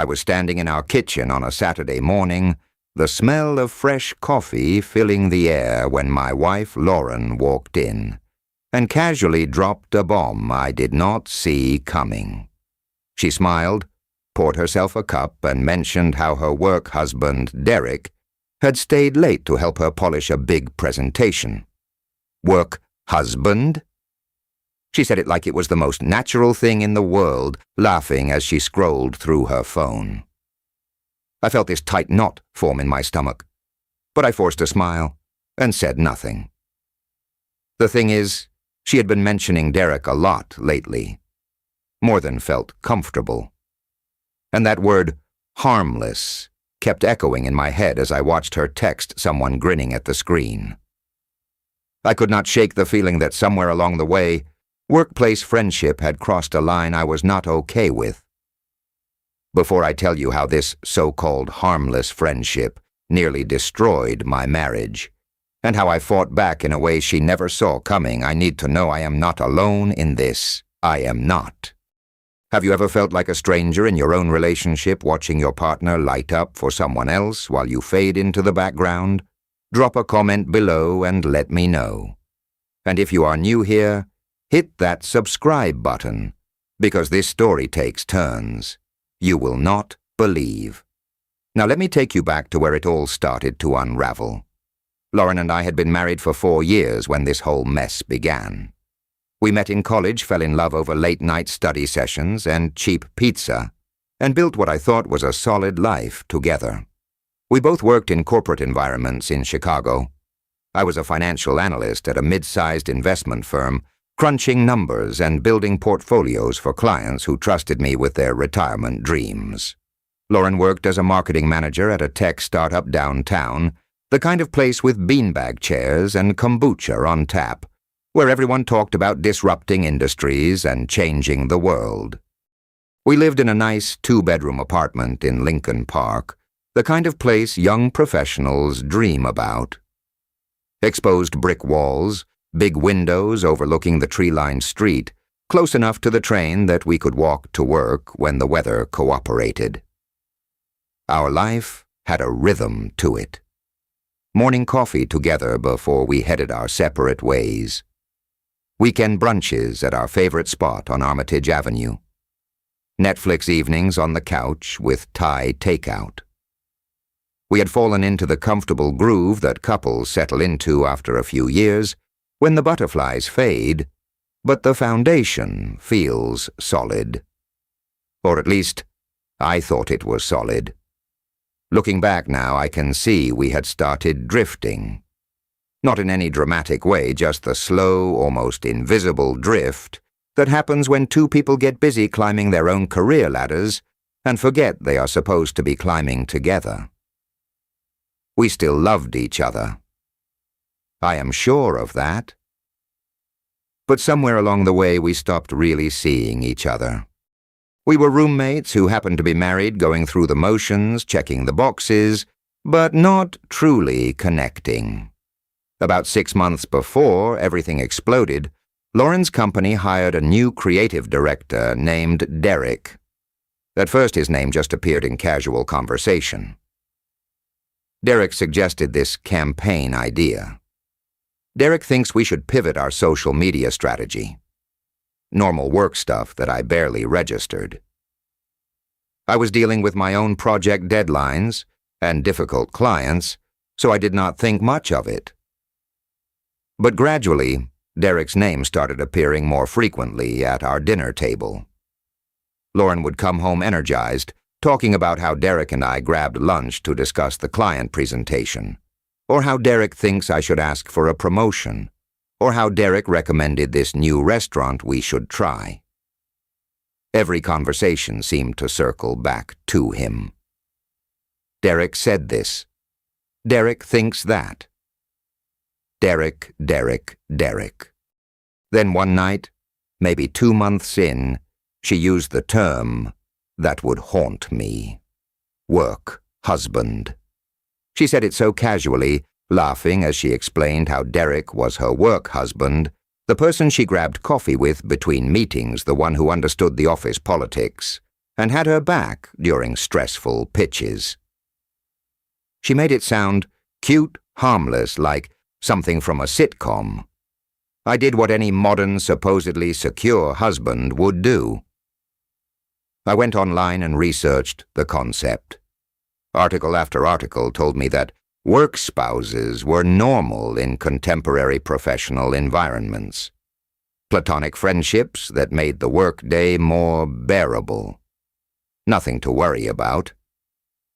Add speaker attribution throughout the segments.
Speaker 1: I was standing in our kitchen on a Saturday morning, the smell of fresh coffee filling the air when my wife Lauren walked in and casually dropped a bomb I did not see coming. She smiled, poured herself a cup, and mentioned how her work husband, Derek, had stayed late to help her polish a big presentation. Work husband? She said it like it was the most natural thing in the world, laughing as she scrolled through her phone. I felt this tight knot form in my stomach, but I forced a smile and said nothing. The thing is, she had been mentioning Derek a lot lately, more than felt comfortable. And that word, harmless, kept echoing in my head as I watched her text someone grinning at the screen. I could not shake the feeling that somewhere along the way, workplace friendship had crossed a line I was not okay with. Before I tell you how this so-called harmless friendship nearly destroyed my marriage, and how I fought back in a way she never saw coming, I need to know I am not alone in this. I am not. Have you ever felt like a stranger in your own relationship, watching your partner light up for someone else while you fade into the background? Drop a comment below and let me know. And if you are new here, hit that subscribe button, because this story takes turns. You will not believe. Now let me take you back to where it all started to unravel. Lauren and I had been married for 4 years when this whole mess began. We met in college, fell in love over late-night study sessions and cheap pizza, and built what I thought was a solid life together. We both worked in corporate environments in Chicago. I was a financial analyst at a mid-sized investment firm, crunching numbers and building portfolios for clients who trusted me with their retirement dreams. Lauren worked as a marketing manager at a tech startup downtown, the kind of place with beanbag chairs and kombucha on tap, where everyone talked about disrupting industries and changing the world. We lived in a nice 2-bedroom apartment in Lincoln Park, the kind of place young professionals dream about. Exposed brick walls, big windows overlooking the tree-lined street, close enough to the train that we could walk to work when the weather cooperated. Our life had a rhythm to it. Morning coffee together before we headed our separate ways. Weekend brunches at our favorite spot on Armitage Avenue. Netflix evenings on the couch with Thai takeout. We had fallen into the comfortable groove that couples settle into after a few years, when the butterflies fade, but the foundation feels solid. Or at least, I thought it was solid. Looking back now, I can see we had started drifting. Not in any dramatic way, just the slow, almost invisible drift that happens when two people get busy climbing their own career ladders and forget they are supposed to be climbing together. We still loved each other. I am sure of that. But somewhere along the way, we stopped really seeing each other. We were roommates who happened to be married, going through the motions, checking the boxes, but not truly connecting. About 6 months before everything exploded, Lauren's company hired a new creative director named Derek. At first, his name just appeared in casual conversation. Derek suggested this campaign idea. Derek thinks we should pivot our social media strategy. Normal work stuff that I barely registered. I was dealing with my own project deadlines and difficult clients, so I did not think much of it. But gradually, Derek's name started appearing more frequently at our dinner table. Lauren would come home energized, talking about how Derek and I grabbed lunch to discuss the client presentation, or how Derek thinks I should ask for a promotion, or how Derek recommended this new restaurant we should try. Every conversation seemed to circle back to him. Derek said this. Derek thinks that. Derek. Then one night, maybe 2 months in, she used the term that would haunt me. Work husband. She said it so casually, laughing as she explained how Derek was her work husband, the person she grabbed coffee with between meetings, the one who understood the office politics, and had her back during stressful pitches. She made it sound cute, harmless, like something from a sitcom. I did what any modern, supposedly secure husband would do. I went online and researched the concept. Article after article told me that work spouses were normal in contemporary professional environments. Platonic friendships that made the workday more bearable. Nothing to worry about.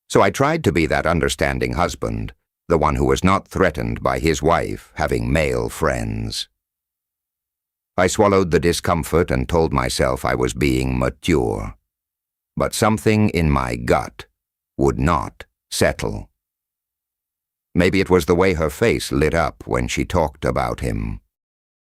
Speaker 1: So I tried to be that understanding husband, the one who was not threatened by his wife having male friends. I swallowed the discomfort and told myself I was being mature. But something in my gut would not settle. Maybe it was the way her face lit up when she talked about him.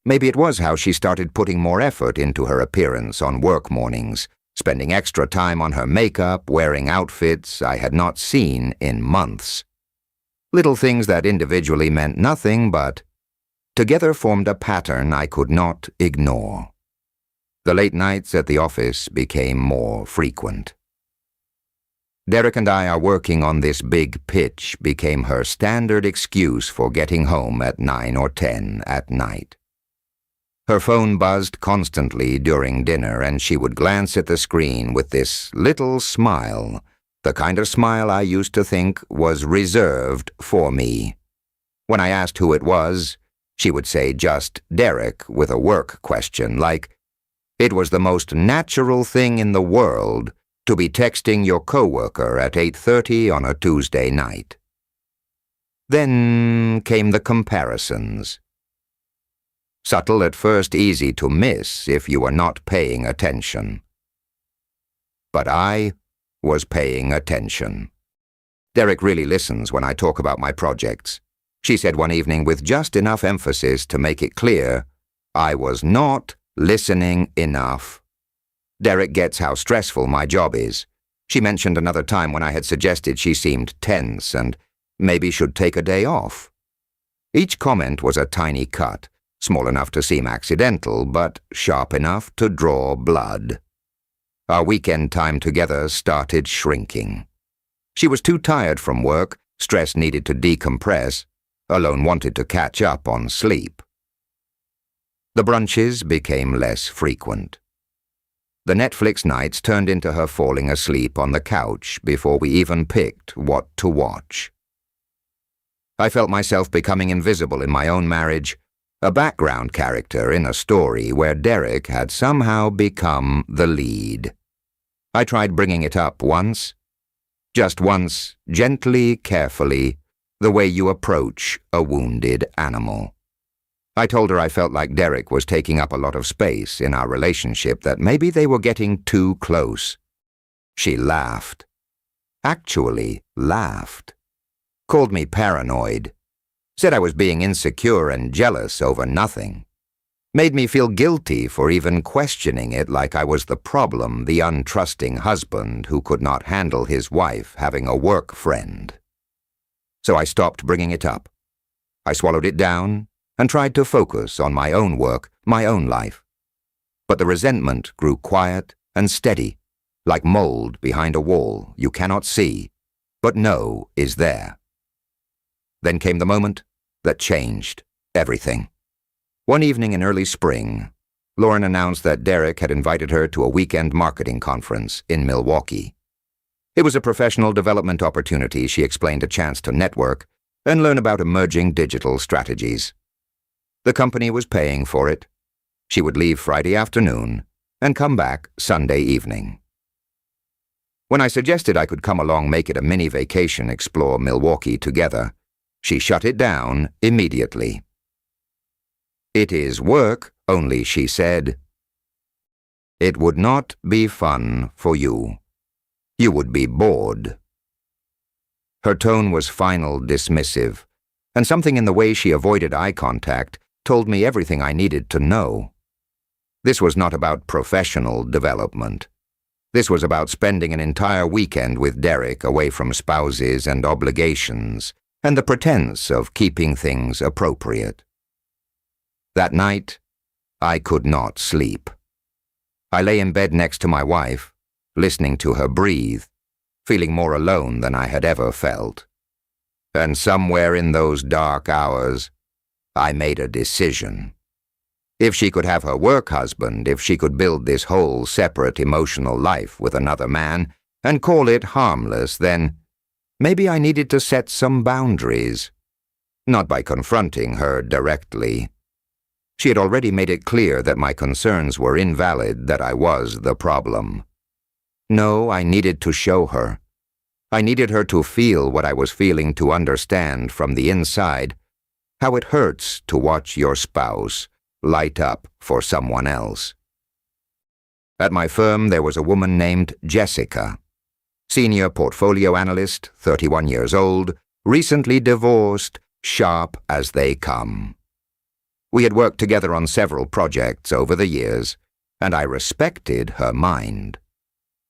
Speaker 1: Maybe it was how she started putting more effort into her appearance on work mornings, spending extra time on her makeup, wearing outfits I had not seen in months. Little things that individually meant nothing, but together formed a pattern I could not ignore. The late nights at the office became more frequent. Derek and I are working on this big pitch became her standard excuse for getting home at 9 or 10 at night. Her phone buzzed constantly during dinner, and she would glance at the screen with this little smile, the kind of smile I used to think was reserved for me. When I asked who it was, she would say just Derek with a work question, like, it was the most natural thing in the world to be texting your coworker at 8:30 on a Tuesday night. Then came the comparisons. Subtle at first, easy to miss if you were not paying attention. But I was paying attention. Derek really listens when I talk about my projects, she said one evening with just enough emphasis to make it clear I was not listening enough. Derek gets how stressful my job is. She mentioned another time when I had suggested she seemed tense and maybe should take a day off. Each comment was a tiny cut, small enough to seem accidental, but sharp enough to draw blood. Our weekend time together started shrinking. She was too tired from work, stress needed to decompress, alone wanted to catch up on sleep. The brunches became less frequent. The Netflix nights turned into her falling asleep on the couch before we even picked what to watch. I felt myself becoming invisible in my own marriage, a background character in a story where Derek had somehow become the lead. I tried bringing it up once. Just once, gently, carefully, the way you approach a wounded animal. I told her I felt like Derek was taking up a lot of space in our relationship, that maybe they were getting too close. She laughed. Actually laughed. Called me paranoid. Said I was being insecure and jealous over nothing. Made me feel guilty for even questioning it, like I was the problem, the untrusting husband who could not handle his wife having a work friend. So I stopped bringing it up. I swallowed it down and tried to focus on my own work, my own life. But the resentment grew quiet and steady, like mold behind a wall you cannot see, but know is there. Then came the moment that changed everything. One evening in early spring, Lauren announced that Derek had invited her to a weekend marketing conference in Milwaukee. It was a professional development opportunity, she explained, a chance to network and learn about emerging digital strategies. The company was paying for it. She would leave Friday afternoon and come back Sunday evening. When I suggested I could come along, make it a mini vacation, explore Milwaukee together, she shut it down immediately. It is work only, she said. It would not be fun for you. You would be bored. Her tone was final, dismissive, and something in the way she avoided eye contact told me everything I needed to know. This was not about professional development. This was about spending an entire weekend with Derek away from spouses and obligations, and the pretense of keeping things appropriate. That night, I could not sleep. I lay in bed next to my wife, listening to her breathe, feeling more alone than I had ever felt. And somewhere in those dark hours, I made a decision. If she could have her work husband, if she could build this whole separate emotional life with another man and call it harmless, then maybe I needed to set some boundaries. Not by confronting her directly. She had already made it clear that my concerns were invalid, that I was the problem. No, I needed to show her. I needed her to feel what I was feeling, to understand from the inside how it hurts to watch your spouse light up for someone else. At my firm, there was a woman named Jessica. Senior portfolio analyst, 31 years old, recently divorced, sharp as they come. We had worked together on several projects over the years, and I respected her mind.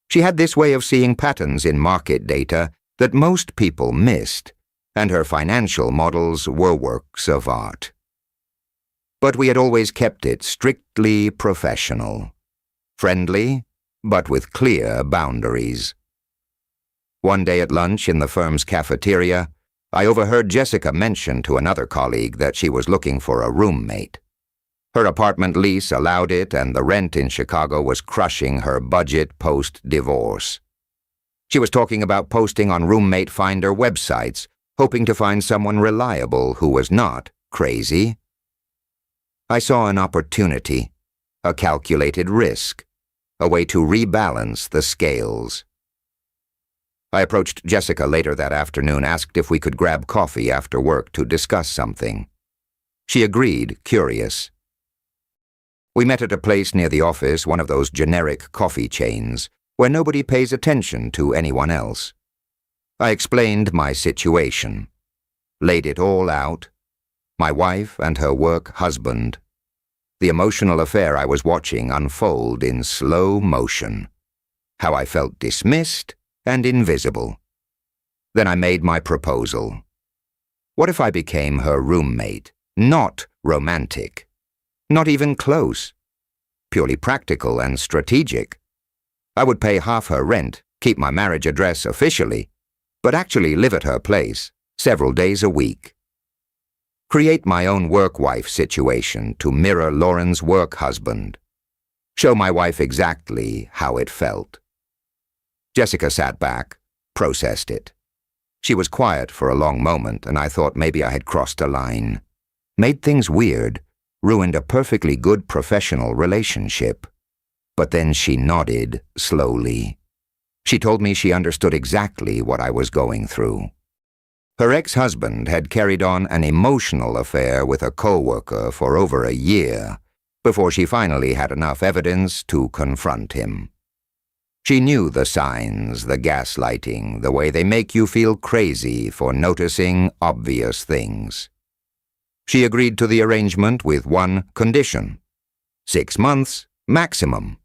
Speaker 1: She had this way of seeing patterns in market data that most people missed, and her financial models were works of art. But we had always kept it strictly professional. Friendly, but with clear boundaries. One day at lunch in the firm's cafeteria, I overheard Jessica mention to another colleague that she was looking for a roommate. Her apartment lease allowed it, and the rent in Chicago was crushing her budget post-divorce. She was talking about posting on roommate finder websites, hoping to find someone reliable who was not crazy. I saw an opportunity, a calculated risk, a way to rebalance the scales. I approached Jessica later that afternoon, asked if we could grab coffee after work to discuss something. She agreed, curious. We met at a place near the office, one of those generic coffee chains, where nobody pays attention to anyone else. I explained my situation, laid it all out, my wife and her work husband, the emotional affair I was watching unfold in slow motion, how I felt dismissed and invisible. Then I made my proposal. What if I became her roommate? Not romantic, not even close, purely practical and strategic. I would pay half her rent, keep my marriage address officially, but actually live at her place several days a week. Create my own work wife situation to mirror Lauren's work husband. Show my wife exactly how it felt. Jessica sat back, processed it. She was quiet for a long moment, and I thought maybe I had crossed a line. Made things weird, ruined a perfectly good professional relationship. But then she nodded slowly. She told me she understood exactly what I was going through. Her ex-husband had carried on an emotional affair with a coworker for over a year before she finally had enough evidence to confront him. She knew the signs, the gaslighting, the way they make you feel crazy for noticing obvious things. She agreed to the arrangement with one condition: 6 months maximum.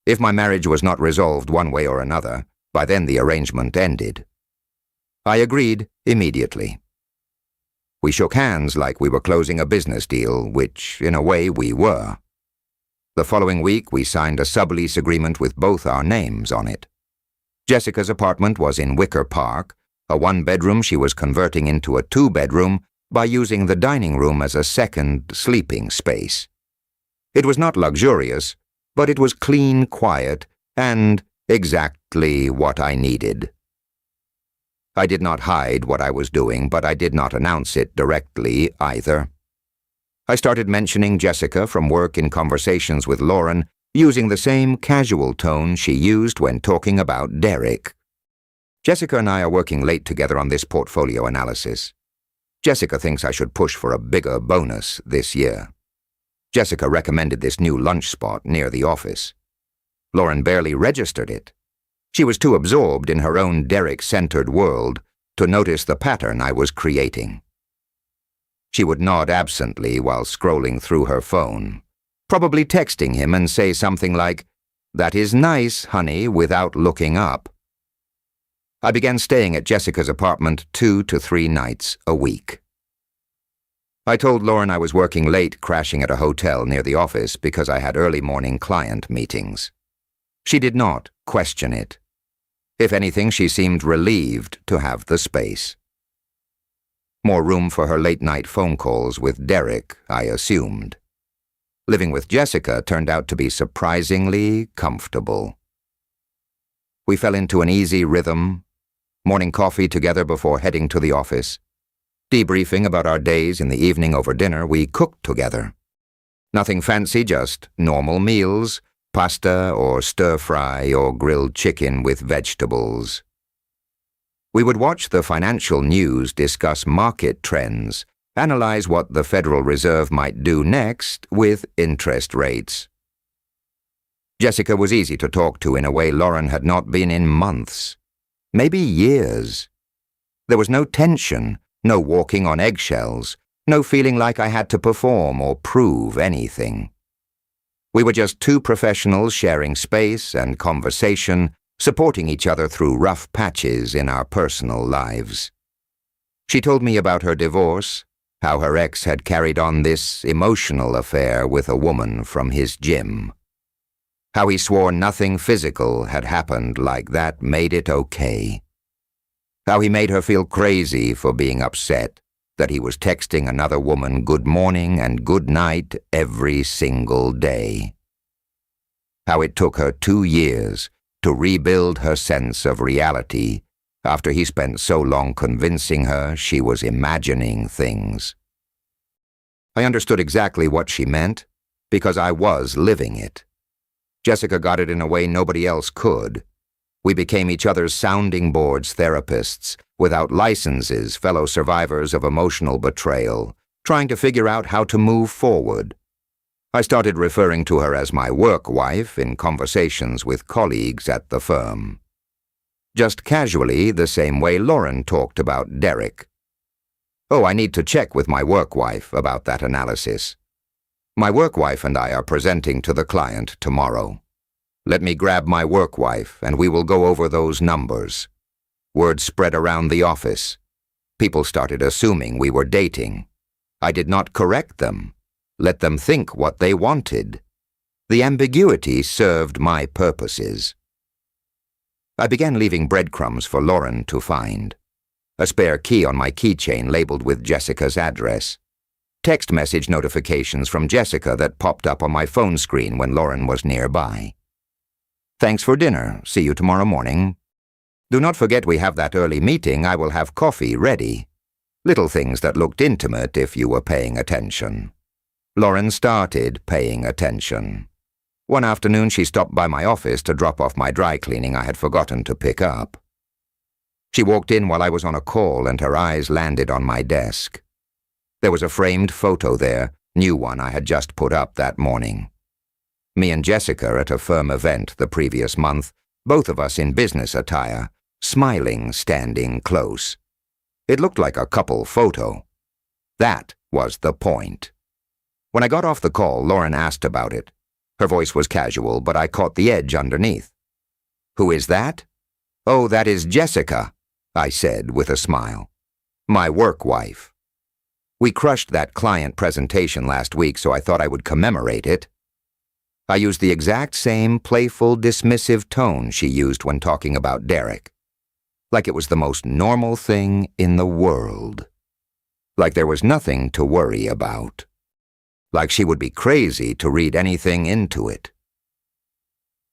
Speaker 1: If my marriage was not resolved one way or another, by then the arrangement ended. I agreed immediately. We shook hands like we were closing a business deal, which, in a way, we were. The following week, we signed a sublease agreement with both our names on it. Jessica's apartment was in Wicker Park, a 1-bedroom she was converting into a 2-bedroom by using the dining room as a second sleeping space. It was not luxurious, but it was clean, quiet, and exactly what I needed. I did not hide what I was doing, but I did not announce it directly either. I started mentioning Jessica from work in conversations with Lauren, using the same casual tone she used when talking about Derek. Jessica and I are working late together on this portfolio analysis. Jessica thinks I should push for a bigger bonus this year. Jessica recommended this new lunch spot near the office. Lauren barely registered it. She was too absorbed in her own Derek-centered world to notice the pattern I was creating. She would nod absently while scrolling through her phone, probably texting him and say something like, "That is nice, honey," without looking up. I began staying at Jessica's apartment 2 to 3 nights a week. I told Lauren I was working late, crashing at a hotel near the office because I had early morning client meetings. She did not question it. If anything, she seemed relieved to have the space. More room for her late-night phone calls with Derek, I assumed. Living with Jessica turned out to be surprisingly comfortable. We fell into an easy rhythm, morning coffee together before heading to the office. Debriefing about our days in the evening over dinner, we cooked together. Nothing fancy, just normal meals, pasta or stir-fry or grilled chicken with vegetables. We would watch the financial news, discuss market trends, analyze what the Federal Reserve might do next with interest rates. Jessica was easy to talk to in a way Lauren had not been in months, maybe years. There was no tension, no walking on eggshells, no feeling like I had to perform or prove anything. We were just two professionals sharing space and conversation, supporting each other through rough patches in our personal lives. She told me about her divorce, how her ex had carried on this emotional affair with a woman from his gym. How he swore nothing physical had happened like that made it okay. How he made her feel crazy for being upset that he was texting another woman good morning and good night every single day. How it took her 2 years to rebuild her sense of reality after he spent so long convincing her she was imagining things. I understood exactly what she meant because I was living it. Jessica got it in a way nobody else could. We became each other's sounding boards therapists, without licenses, fellow survivors of emotional betrayal, trying to figure out how to move forward. I started referring to her as my work wife in conversations with colleagues at the firm. Just casually, the same way Lauren talked about Derek. Oh, I need to check with my work wife about that analysis. My work wife and I are presenting to the client tomorrow. Let me grab my work wife and we will go over those numbers. Word spread around the office. People started assuming we were dating. I did not correct them. Let them think what they wanted. The ambiguity served my purposes. I began leaving breadcrumbs for Lauren to find. A spare key on my keychain labeled with Jessica's address. Text message notifications from Jessica that popped up on my phone screen when Lauren was nearby. Thanks for dinner. See you tomorrow morning. Do not forget we have that early meeting. I will have coffee ready. Little things that looked intimate if you were paying attention. Lauren started paying attention. One afternoon she stopped by my office to drop off my dry cleaning I had forgotten to pick up. She walked in while I was on a call and her eyes landed on my desk. There was a framed photo there, new one I had just put up that morning. Me and Jessica at a firm event the previous month, both of us in business attire, smiling, standing close. It looked like a couple photo. That was the point. When I got off the call, Lauren asked about it. Her voice was casual, but I caught the edge underneath. Who is that? Oh, that is Jessica, I said with a smile. My work wife. We crushed that client presentation last week, so I thought I would commemorate it. I used the exact same playful, dismissive tone she used when talking about Derek. Like it was the most normal thing in the world. Like there was nothing to worry about. Like she would be crazy to read anything into it.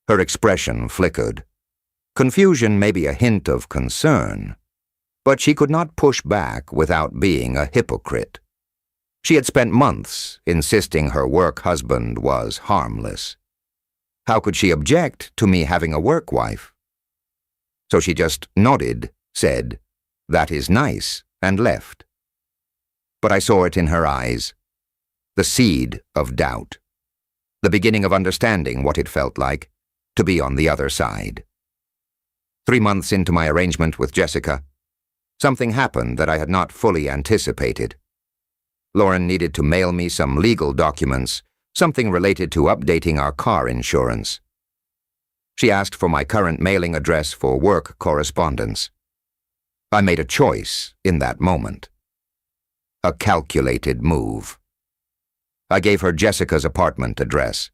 Speaker 1: Her expression flickered. Confusion, maybe a hint of concern. But she could not push back without being a hypocrite. She had spent months insisting her work husband was harmless. How could she object to me having a work wife? So she just nodded, said, "That is nice," and left. But I saw it in her eyes. The seed of doubt. The beginning of understanding what it felt like to be on the other side. 3 months into my arrangement with Jessica, something happened that I had not fully anticipated. Lauren needed to mail me some legal documents, something related to updating our car insurance. She asked for my current mailing address for work correspondence. I made a choice in that moment. A calculated move. I gave her Jessica's apartment address.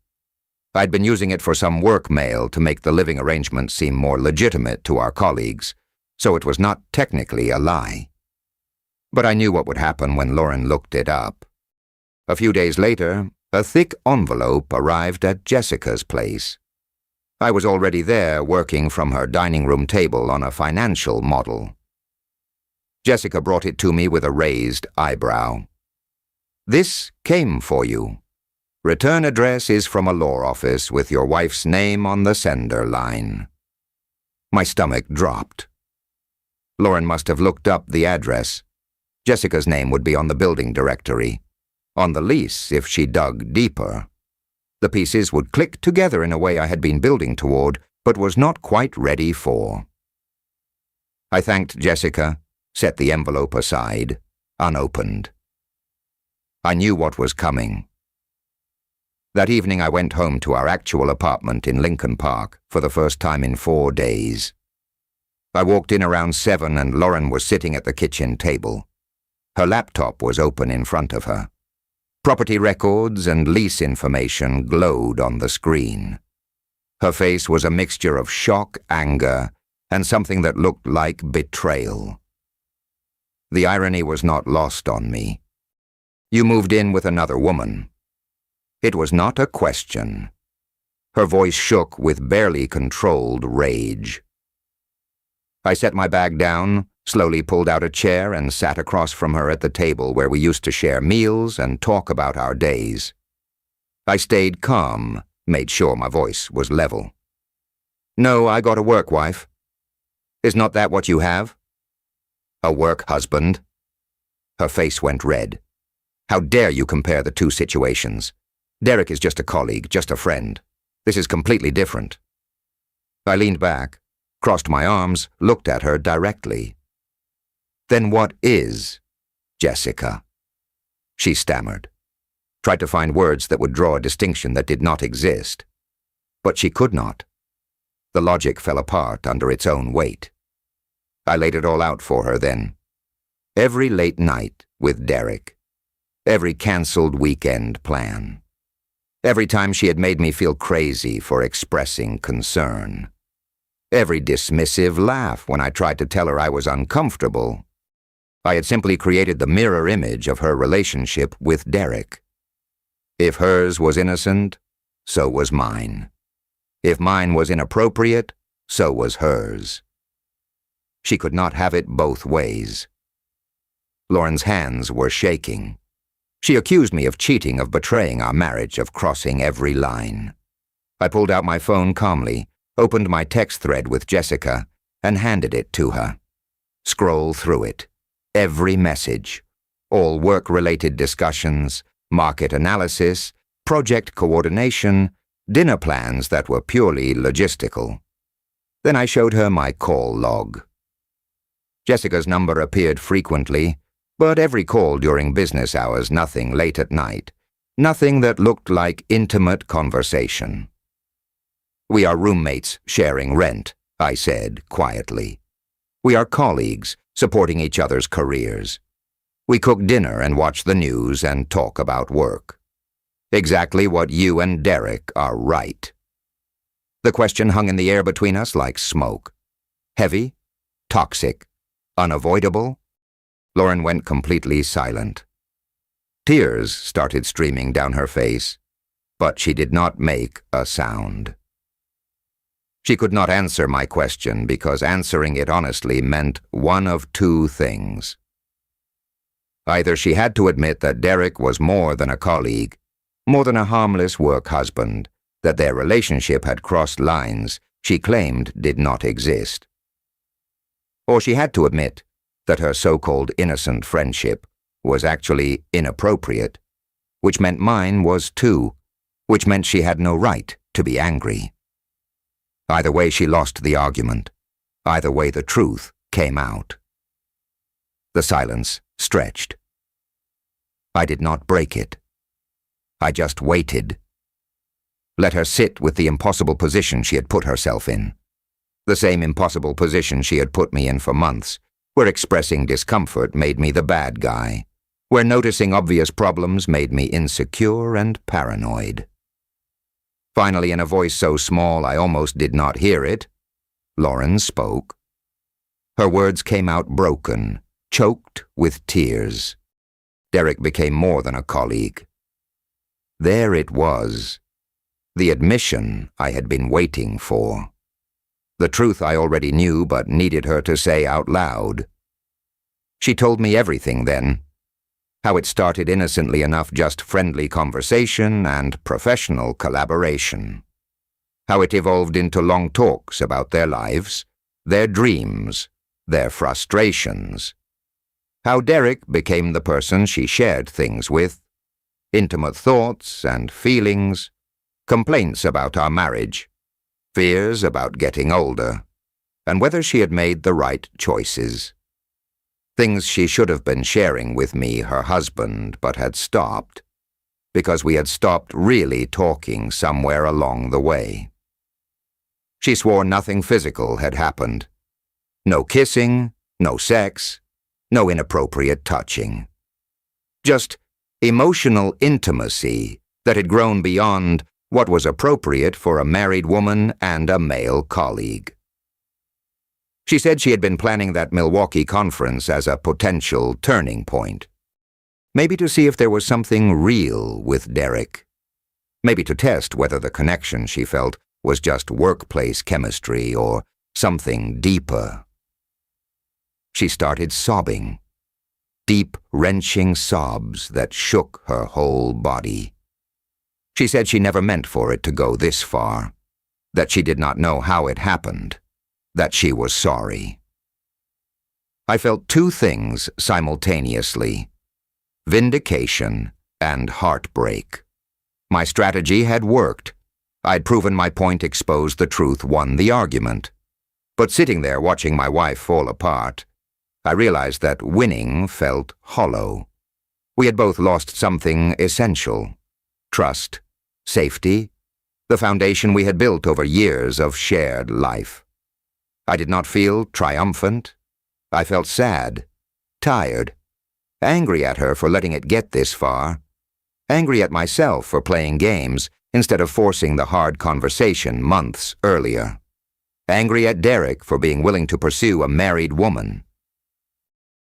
Speaker 1: I'd been using it for some work mail to make the living arrangement seem more legitimate to our colleagues, so it was not technically a lie. But I knew what would happen when Lauren looked it up. A few days later, a thick envelope arrived at Jessica's place. I was already there working from her dining room table on a financial model. Jessica brought it to me with a raised eyebrow. "This came for you. Return address is from a law office with your wife's name on the sender line." My stomach dropped. Lauren must have looked up the address. Jessica's name would be on the building directory. On the lease, if she dug deeper. The pieces would click together in a way I had been building toward, but was not quite ready for. I thanked Jessica, set the envelope aside, unopened. I knew what was coming. That evening I went home to our actual apartment in Lincoln Park for the first time in 4 days. I walked in around 7 and Lauren was sitting at the kitchen table. Her laptop was open in front of her. Property records and lease information glowed on the screen. Her face was a mixture of shock, anger, and something that looked like betrayal. The irony was not lost on me. "You moved in with another woman." It was not a question. Her voice shook with barely controlled rage. I set my bag down, slowly pulled out a chair and sat across from her at the table where we used to share meals and talk about our days. I stayed calm, made sure my voice was level. "No, I got a work wife. Is not that what you have?" "A work husband?" Her face went red. "How dare you compare the two situations? Derek is just a colleague, just a friend. This is completely different." I leaned back, crossed my arms, looked at her directly. "Then what is Jessica?" She stammered, tried to find words that would draw a distinction that did not exist. But she could not. The logic fell apart under its own weight. I laid it all out for her then. Every late night with Derek. Every cancelled weekend plan. Every time she had made me feel crazy for expressing concern. Every dismissive laugh when I tried to tell her I was uncomfortable. I had simply created the mirror image of her relationship with Derek. If hers was innocent, so was mine. If mine was inappropriate, so was hers. She could not have it both ways. Lauren's hands were shaking. She accused me of cheating, of betraying our marriage, of crossing every line. I pulled out my phone calmly, opened my text thread with Jessica, and handed it to her. Scroll through it. Every message. All work-related discussions, market analysis, project coordination, dinner plans that were purely logistical. Then I showed her my call log. Jessica's number appeared frequently, but every call during business hours, nothing late at night. Nothing that looked like intimate conversation. "We are roommates sharing rent," I said quietly. "We are colleagues supporting each other's careers. We cook dinner and watch the news and talk about work. Exactly what you and Derek are right." The question hung in the air between us like smoke. Heavy, toxic, unavoidable. Lauren went completely silent. Tears started streaming down her face, but she did not make a sound. She could not answer my question because answering it honestly meant one of two things. Either she had to admit that Derek was more than a colleague, more than a harmless work husband, that their relationship had crossed lines she claimed did not exist. Or she had to admit that her so-called innocent friendship was actually inappropriate, which meant mine was too, which meant she had no right to be angry. Either way she lost the argument. Either way the truth came out. The silence stretched. I did not break it. I just waited. Let her sit with the impossible position she had put herself in. The same impossible position she had put me in for months, where expressing discomfort made me the bad guy, where noticing obvious problems made me insecure and paranoid. Finally, in a voice so small I almost did not hear it, Lauren spoke. Her words came out broken, choked with tears. Derek became more than a colleague. There it was, the admission I had been waiting for. The truth I already knew but needed her to say out loud. She told me everything then. How it started innocently enough, just friendly conversation and professional collaboration. How it evolved into long talks about their lives, their dreams, their frustrations. How Derek became the person she shared things with, intimate thoughts and feelings, complaints about our marriage, fears about getting older, and whether she had made the right choices. Things she should have been sharing with me, her husband, but had stopped, because we had stopped really talking somewhere along the way. She swore nothing physical had happened. No kissing, no sex, no inappropriate touching. Just emotional intimacy that had grown beyond what was appropriate for a married woman and a male colleague. She said she had been planning that Milwaukee conference as a potential turning point. Maybe to see if there was something real with Derek. Maybe to test whether the connection she felt was just workplace chemistry or something deeper. She started sobbing. Deep, wrenching sobs that shook her whole body. She said she never meant for it to go this far, that she did not know how it happened, that she was sorry. I felt two things simultaneously: vindication and heartbreak. My strategy had worked. I'd proven my point, exposed the truth, won the argument. But sitting there watching my wife fall apart, I realized that winning felt hollow. We had both lost something essential: trust, safety, the foundation we had built over years of shared life. I did not feel triumphant. I felt sad, tired, angry at her for letting it get this far, angry at myself for playing games instead of forcing the hard conversation months earlier, angry at Derek for being willing to pursue a married woman,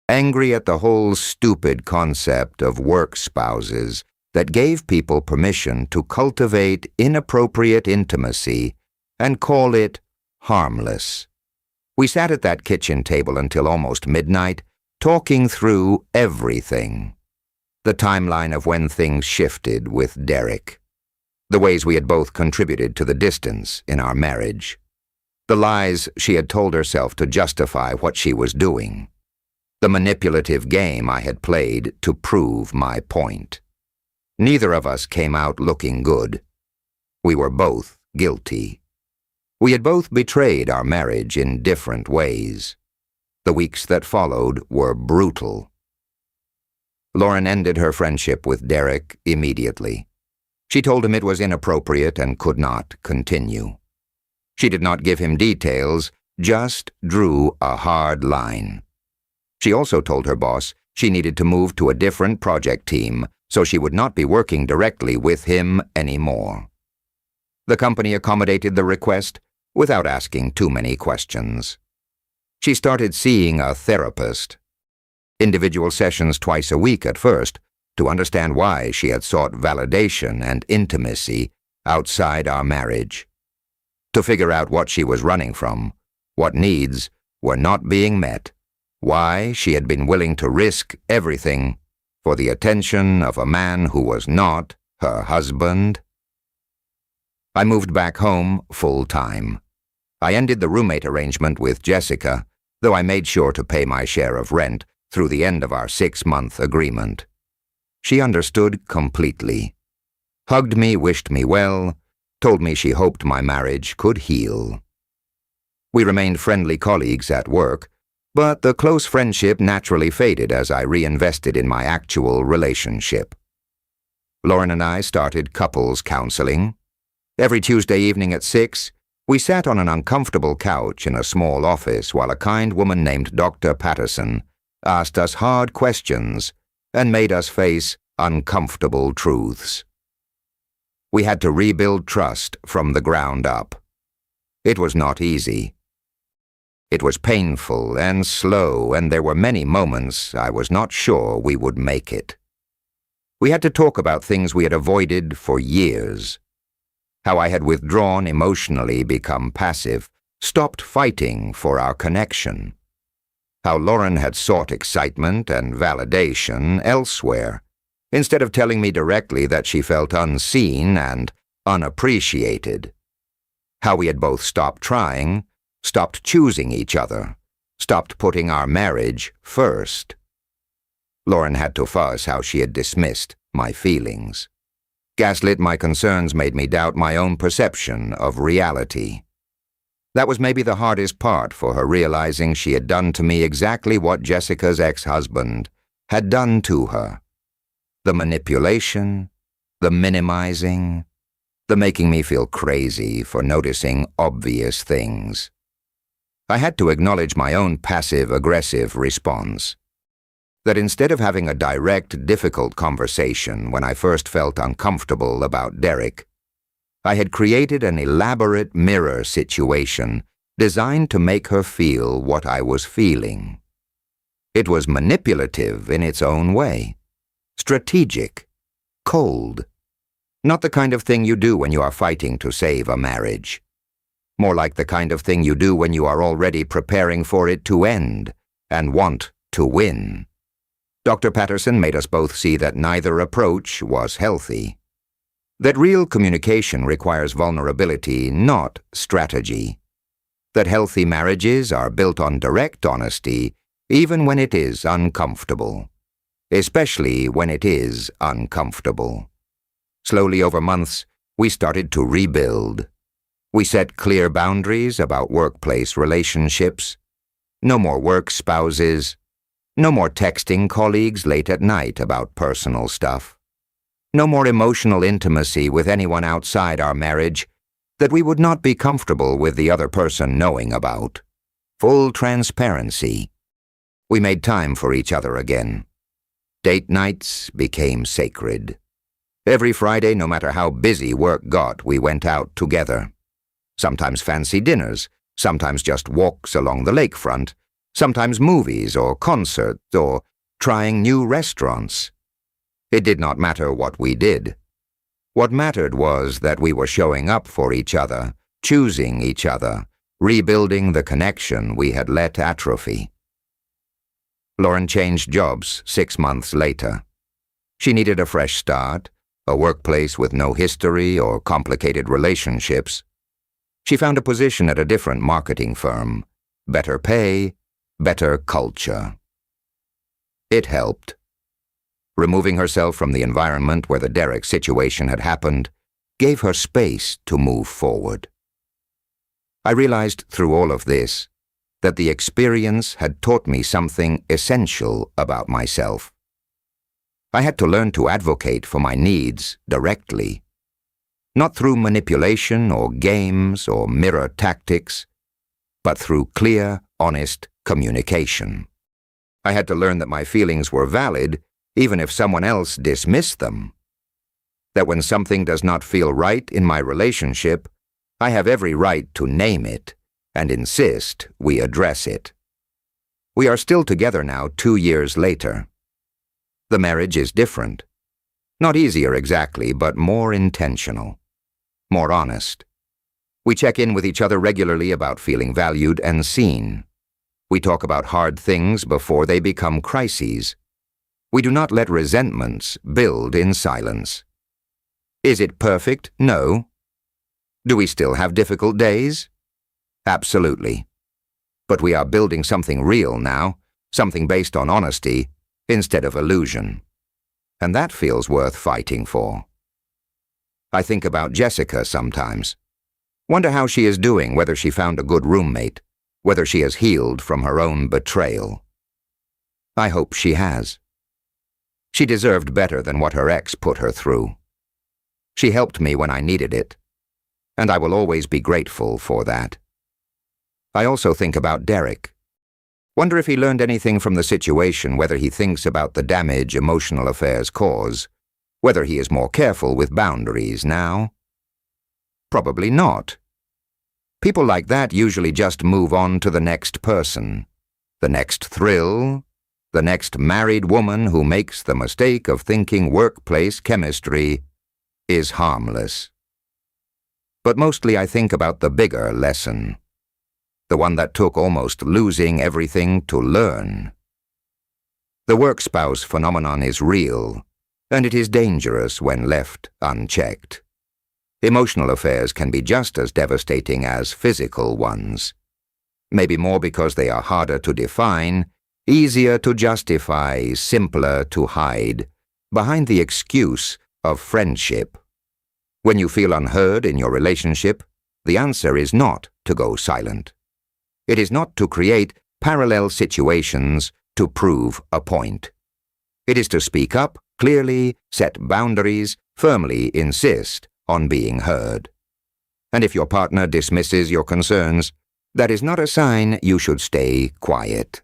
Speaker 1: angry at the whole stupid concept of work spouses that gave people permission to cultivate inappropriate intimacy and call it harmless. We sat at that kitchen table until almost midnight, talking through everything. The timeline of when things shifted with Derek. The ways we had both contributed to the distance in our marriage. The lies she had told herself to justify what she was doing. The manipulative game I had played to prove my point. Neither of us came out looking good. We were both guilty. We had both betrayed our marriage in different ways. The weeks that followed were brutal. Lauren ended her friendship with Derek immediately. She told him it was inappropriate and could not continue. She did not give him details, just drew a hard line. She also told her boss she needed to move to a different project team so she would not be working directly with him anymore. The company accommodated the request without asking too many questions. She started seeing a therapist. Individual sessions twice a week at first, to understand why she had sought validation and intimacy outside our marriage. To figure out what she was running from, what needs were not being met, why she had been willing to risk everything for the attention of a man who was not her husband. I moved back home full-time. I ended the roommate arrangement with Jessica, though I made sure to pay my share of rent through the end of our 6-month agreement. She understood completely. Hugged me, wished me well, told me she hoped my marriage could heal. We remained friendly colleagues at work, but the close friendship naturally faded as I reinvested in my actual relationship. Lauren and I started couples counseling. Every Tuesday evening at 6, we sat on an uncomfortable couch in a small office while a kind woman named Dr. Patterson asked us hard questions and made us face uncomfortable truths. We had to rebuild trust from the ground up. It was not easy. It was painful and slow, and there were many moments I was not sure we would make it. We had to talk about things we had avoided for years. How I had withdrawn emotionally, become passive, stopped fighting for our connection. How Lauren had sought excitement and validation elsewhere, instead of telling me directly that she felt unseen and unappreciated. How we had both stopped trying, stopped choosing each other, stopped putting our marriage first. Lauren had to fuss how she had dismissed my feelings. Gaslit my concerns made me doubt my own perception of reality. That was maybe the hardest part for her, realizing she had done to me exactly what Jessica's ex-husband had done to her. The manipulation, the minimizing, the making me feel crazy for noticing obvious things. I had to acknowledge my own passive-aggressive response. That instead of having a direct, difficult conversation when I first felt uncomfortable about Derek, I had created an elaborate mirror situation designed to make her feel what I was feeling. It was manipulative in its own way, strategic, cold, not the kind of thing you do when you are fighting to save a marriage. More like the kind of thing you do when you are already preparing for it to end and want to win. Dr. Patterson made us both see that neither approach was healthy. That real communication requires vulnerability, not strategy. That healthy marriages are built on direct honesty, even when it is uncomfortable. Especially when it is uncomfortable. Slowly over months, we started to rebuild. We set clear boundaries about workplace relationships. No more work spouses. No more texting colleagues late at night about personal stuff. No more emotional intimacy with anyone outside our marriage that we would not be comfortable with the other person knowing about. Full transparency. We made time for each other again. Date nights became sacred. Every Friday, no matter how busy work got, we went out together. Sometimes fancy dinners, sometimes just walks along the lakefront, sometimes movies or concerts or trying new restaurants. It did not matter what we did. What mattered was that we were showing up for each other, choosing each other, rebuilding the connection we had let atrophy. Lauren changed jobs 6 months later. She needed a fresh start, a workplace with no history or complicated relationships. She found a position at a different marketing firm. Better pay, better culture. It helped. Removing herself from the environment where the Derek situation had happened gave her space to move forward. I realized through all of this that the experience had taught me something essential about myself. I had to learn to advocate for my needs directly, not through manipulation or games or mirror tactics, but through clear, honest communication. I had to learn that my feelings were valid even if someone else dismissed them. That when something does not feel right in my relationship, I have every right to name it and insist we address it. We are still together now 2 years later. The marriage is different. Not easier exactly, but more intentional. More honest. We check in with each other regularly about feeling valued and seen. We talk about hard things before they become crises. We do not let resentments build in silence. Is it perfect? No. Do we still have difficult days? Absolutely. But we are building something real now, something based on honesty instead of illusion. And that feels worth fighting for. I think about Jessica sometimes. Wonder how she is doing, whether she found a good roommate, whether she has healed from her own betrayal. I hope she has. She deserved better than what her ex put her through. She helped me when I needed it, and I will always be grateful for that. I also think about Derek. Wonder if he learned anything from the situation, whether he thinks about the damage emotional affairs cause, Whether he is more careful with boundaries now? Probably not. People like that usually just move on to the next person, the next thrill, the next married woman who makes the mistake of thinking workplace chemistry is harmless. But mostly I think about the bigger lesson, the one that took almost losing everything to learn. The work spouse phenomenon is real, and it is dangerous when left unchecked. Emotional affairs can be just as devastating as physical ones. Maybe more because they are harder to define, easier to justify, simpler to hide, behind the excuse of friendship. When you feel unheard in your relationship, the answer is not to go silent. It is not to create parallel situations to prove a point. It is to speak up clearly, set boundaries, firmly insist on being heard. And if your partner dismisses your concerns, that is not a sign you should stay quiet.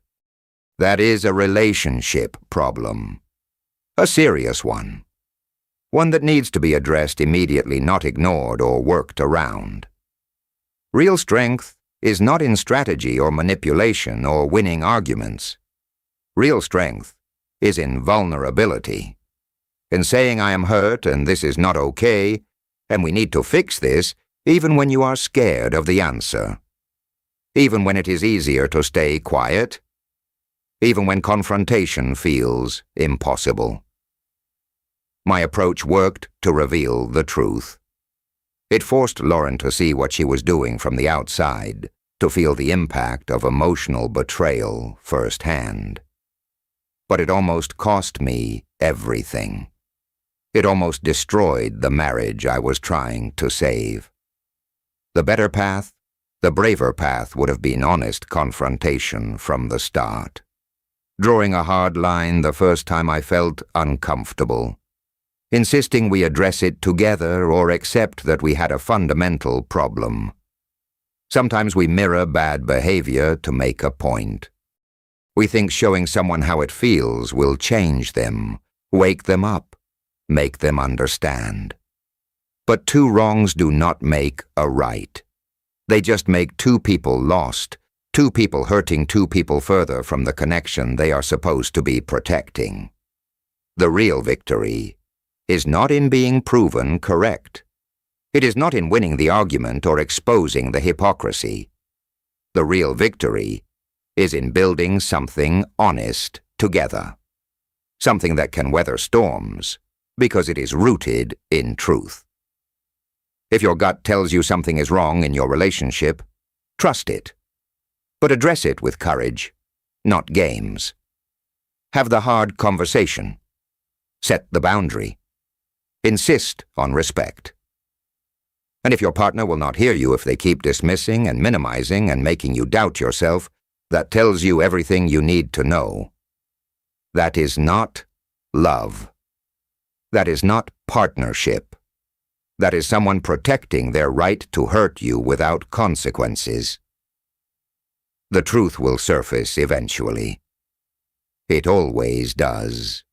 Speaker 1: That is a relationship problem. A serious one. One that needs to be addressed immediately, not ignored or worked around. Real strength is not in strategy or manipulation or winning arguments. Real strength is in vulnerability. In saying I am hurt and this is not okay, and we need to fix this even when you are scared of the answer. Even when it is easier to stay quiet. Even when confrontation feels impossible. My approach worked to reveal the truth. It forced Lauren to see what she was doing from the outside, to feel the impact of emotional betrayal firsthand. But it almost cost me everything. It almost destroyed the marriage I was trying to save. The better path, the braver path would have been honest confrontation from the start. Drawing a hard line the first time I felt uncomfortable. Insisting we address it together or accept that we had a fundamental problem. Sometimes we mirror bad behavior to make a point. We think showing someone how it feels will change them, wake them up, make them understand. But two wrongs do not make a right. They just make two people lost, two people hurting two people further from the connection they are supposed to be protecting. The real victory is not in being proven correct. It is not in winning the argument or exposing the hypocrisy. The real victory is in building something honest together. Something that can weather storms, because it is rooted in truth. If your gut tells you something is wrong in your relationship, trust it. But address it with courage, not games. Have the hard conversation. Set the boundary. Insist on respect. And if your partner will not hear you if they keep dismissing and minimizing and making you doubt yourself, that tells you everything you need to know. That is not love. That is not partnership. That is someone protecting their right to hurt you without consequences. The truth will surface eventually. It always does.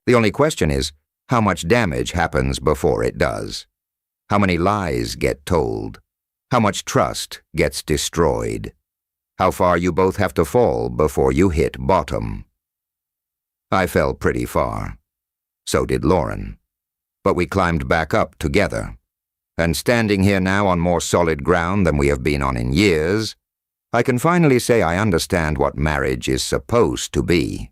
Speaker 1: The only question is, how much damage happens before it does? How many lies get told? How much trust gets destroyed? How far you both have to fall before you hit bottom? I fell pretty far. So did Lauren. But we climbed back up together. And standing here now on more solid ground than we have been on in years, I can finally say I understand what marriage is supposed to be.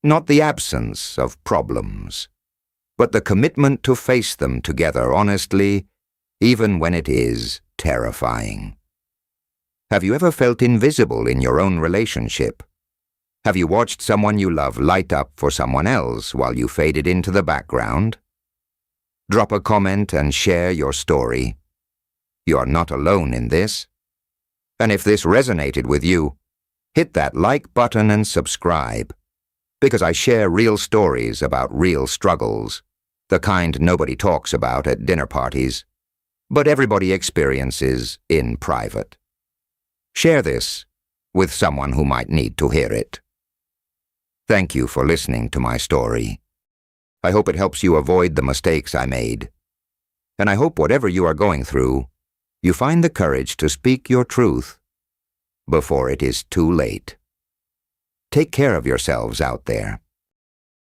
Speaker 1: Not the absence of problems, but the commitment to face them together honestly, even when it is terrifying. Have you ever felt invisible in your own relationship? Have you watched someone you love light up for someone else while you faded into the background? Drop a comment and share your story. You are not alone in this. And if this resonated with you, hit that like button and subscribe, because I share real stories about real struggles, the kind nobody talks about at dinner parties, but everybody experiences in private. Share this with someone who might need to hear it. Thank you for listening to my story. I hope it helps you avoid the mistakes I made. And I hope whatever you are going through, you find the courage to speak your truth before it is too late. Take care of yourselves out there.